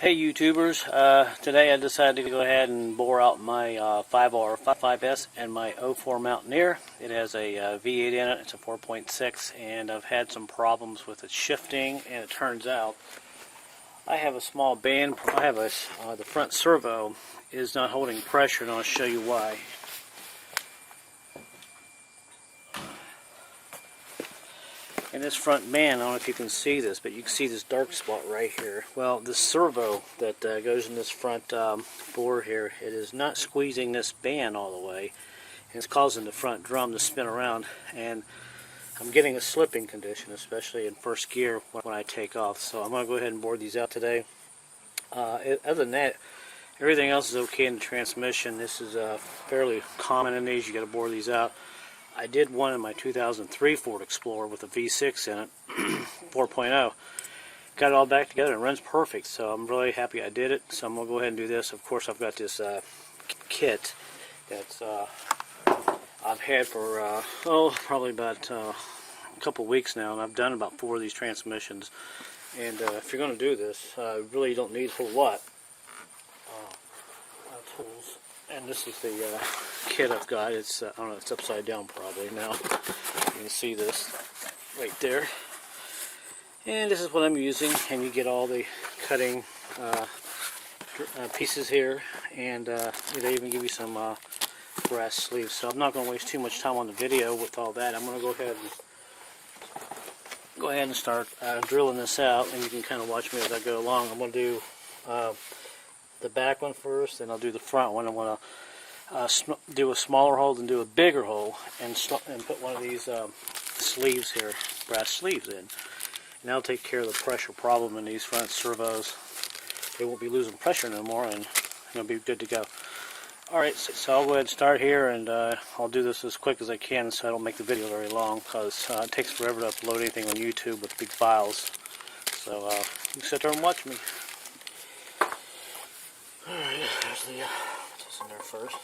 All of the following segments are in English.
Hey YouTubers, today I decided to go ahead and bore out my 5R5S and my 04 Mountaineer. It has a V8 in it, it's a 4.6, and I've had some problems with it shifting, and it turns out I have a small band, the front servo is not holding pressure, and I'll show you why. And this front band, I don't know if you can see this, but you can see this dark spot right here. Well, this servo that goes in this front bore here, it is not squeezing this band all the way, and it's causing the front drum to spin around, and I'm getting a slipping condition, especially in first gear when I take off. So I'm going to go ahead and bore these out today. Other than that, everything else is okay in the transmission. This is fairly common in these. You got to bore these out. I did one in my 2003 Ford Explorer with a V6 in it, 4.0. Got it all back together and runs perfect, so I'm really happy I did it. So I'm going to go ahead and do this. Of course, I've got this kit that's I've had for probably about a couple weeks now, and I've done about 4 of these transmissions. And if you're going to do this, really don't need a whole lot of tools. And this is the kit I've got. It's I don't know, it's upside down probably now. You can see this right there. And this is what I'm using, and you get all the cutting pieces here, and they even give you some brass sleeves. So I'm not going to waste too much time on the video with all that. I'm going to go ahead and start drilling this out, and you can kind of watch me as I go along. I'm going to do the back one first, then I'll do the front one. I want to do a smaller hole, then do a bigger hole, and put one of these sleeves here, brass sleeves in. And that'll take care of the pressure problem in these front servos. They won't be losing pressure no more, and it'll be good to go. Alright, so I'll go ahead and start here, and I'll do this as quick as I can so I don't make the video very long, because it takes forever to upload anything on YouTube with big files. So you can sit there and watch me. Alright, there's the this in there first.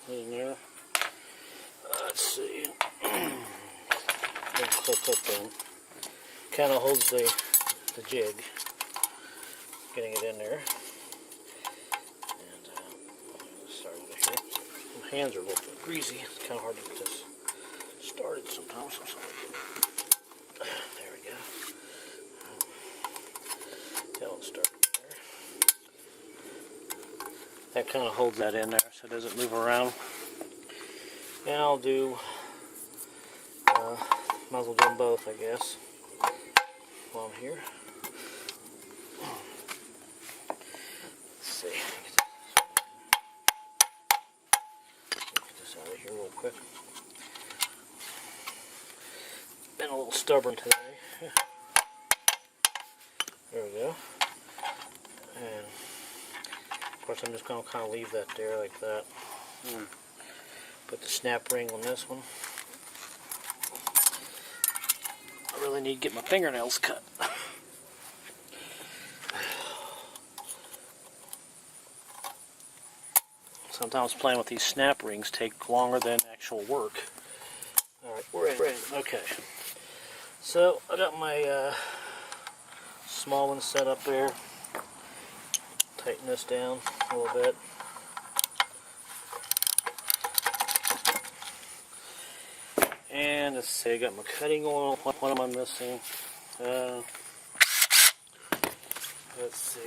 In there. Let's see. Big clip thing. Kind of holds the jig. Getting it in there. And start it here. My hands are a little bit greasy. It's kind of hard to get this started sometimes. There we go. That'll start. That kind of holds that in there so it doesn't move around. And I'll do, might as well do them both, I guess, while I'm here. Let's see. Get this out of here real quick. Been a little stubborn today. There we go. And of course, I'm just going to kind of leave that there like that. Put the snap ring on this one. I really need to get my fingernails cut. Sometimes playing with these snap rings take longer than actual work. Alright, we're in. Okay. So, I got my small one set up there. Tighten this down a little bit. And let's see, I got my cutting oil. What am I missing? Let's see.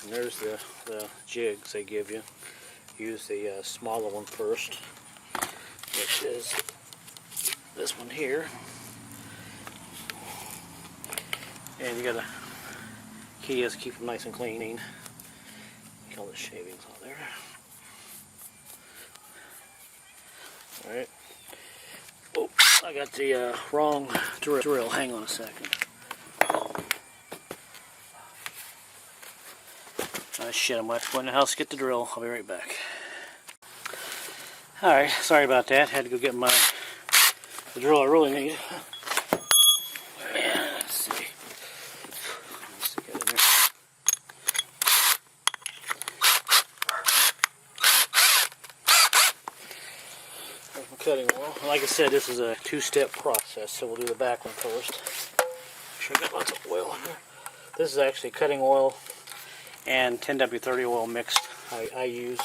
There's the jigs they give you. Use the smaller one first, which is this one here. And you gotta, key is to keep them nice and clean. Get all the shavings on there. Alright. Oh, I got the wrong drill. Hang on a second. Shit, I'm going to have to go in the house to get the drill. I'll be right back. Alright, sorry about that. Had to go get the drill I really need. Let's see. Cutting oil. I like I said, this is a two-step process, so we'll do the back one first. Make sure I got lots of oil in there. This is actually cutting oil and 10W30 oil mixed. I use.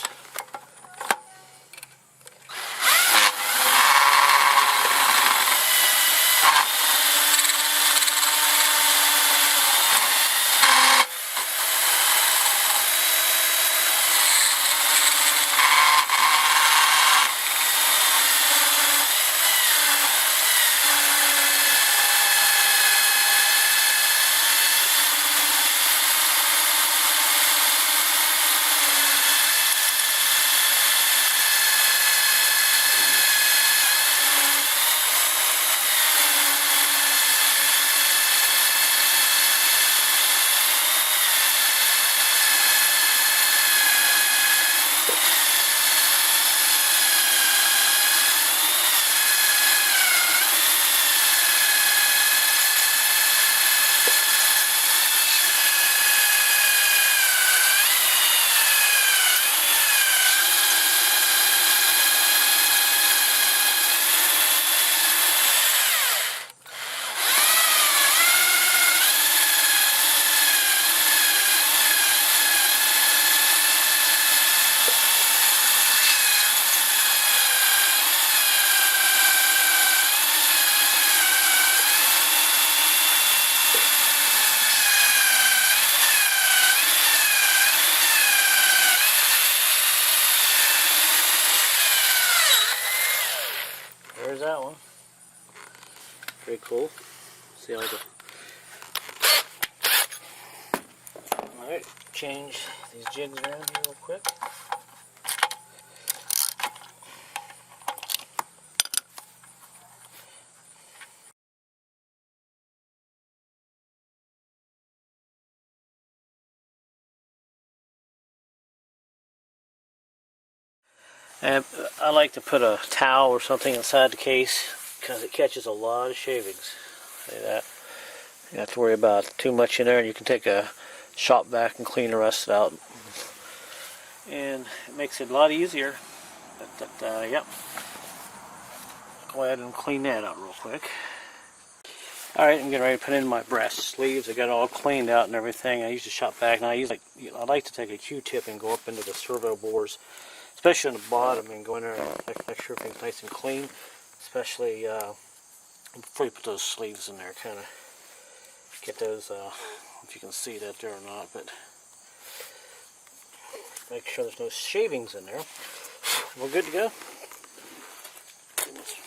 There's that one. Very cool. See how the... Alright, change these jigs around here real quick. And I like to put a towel or something inside the case because it catches a lot of shavings. See that? You don't have to worry about too much in there, and you can take a shop vac and clean the rest out. And it makes it a lot easier. But yep. Go ahead and clean that out real quick. Alright, I'm getting ready to put in my brass sleeves. I got it all cleaned out and everything. I use a shop vac, and I like to take a Q-tip and go up into the servo bores, especially on the bottom, and go in there and make sure everything's nice and clean, especially before you put those sleeves in there. Kind of get those, if you can see that there or not, but make sure there's no shavings in there. We're good to go.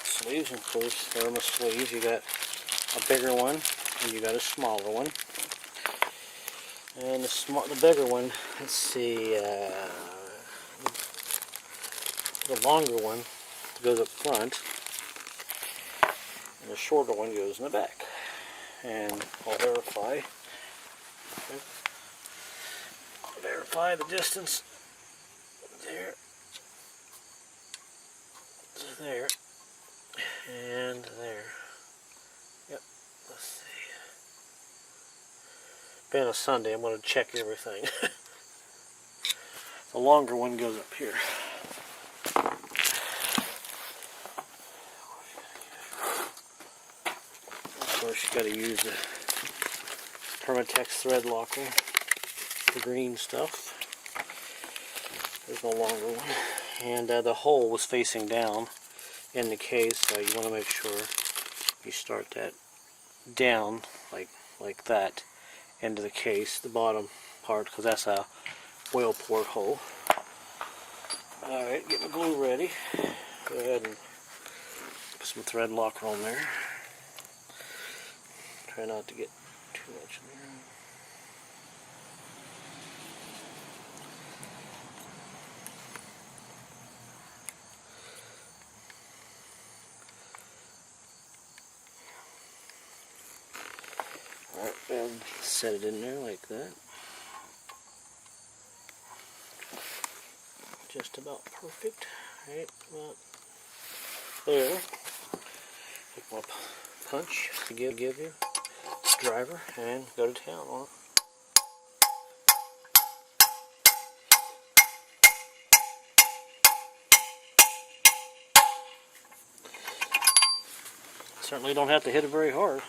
Sleeves, of course, thermal sleeves. You got a bigger one and you got a smaller one. And the bigger one, let's see, the longer one goes up front, and the shorter one goes in the back. And I'll verify the distance there to there and there. Yep, let's see. Being a Sunday, I'm going to check everything. The longer one goes up here. Of course, you got to use the Permatex thread locker, the green stuff. There's no longer one. And the hole was facing down in the case, so you want to make sure you start that down like that into the case, the bottom part, because that's a oil port hole. Alright, get my glue ready. Go ahead and put some thread locker on there. Try not to get too much in there. Alright, and set it in there like that. Just about perfect. Right, about there. Take my punch to give you driver and go to town on it. certainly don't have to hit it very hard.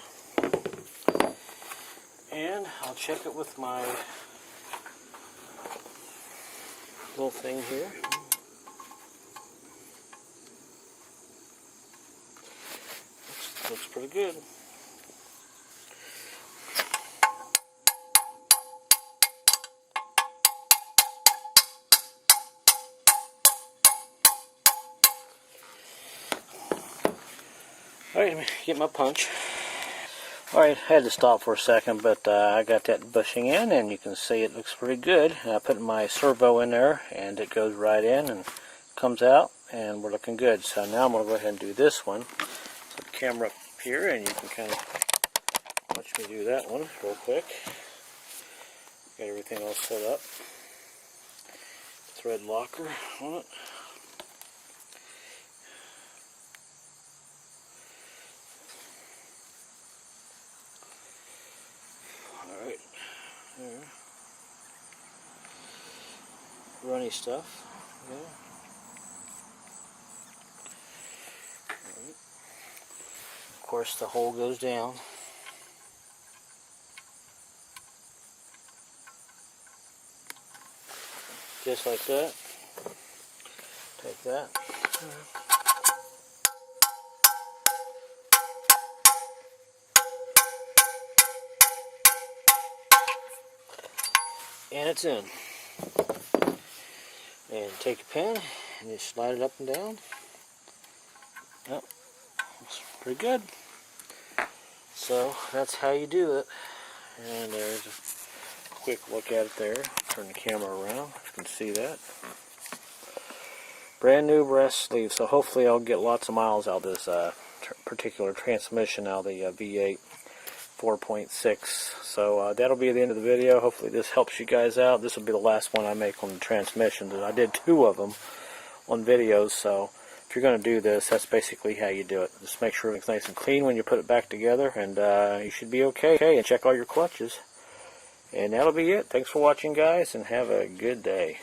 And I'll check it with my little thing here. Looks pretty good. Alright, let me get my punch. Alright, I had to stop for a second, but I got that bushing in, and you can see it looks pretty good. I put my servo in there, and it goes right in and comes out, and we're looking good. So now I'm going to go ahead and do this one. Put the camera up here, and you can kind of watch me do that one real quick. Got everything all set up. Thread locker on it. Alright, there. Runny stuff. Yeah. Right. Of course, the hole goes down. Just like that. Take that. And it's in. And take your pen and just slide it up and down. Yep, looks pretty good. So that's how you do it. And there's a quick look at it there. Turn the camera around, you can see that. Brand new brass sleeve, so hopefully I'll get lots of miles out of this particular transmission, out of the V8 4.6. So that'll be the end of the video. Hopefully this helps you guys out. This will be the last one I make on the transmission. I did 2 of them on videos, so if you're going to do this, that's basically how you do it. Just make sure it's nice and clean when you put it back together, and you should be okay. And check all your clutches. And that'll be it. Thanks for watching, guys, and have a good day.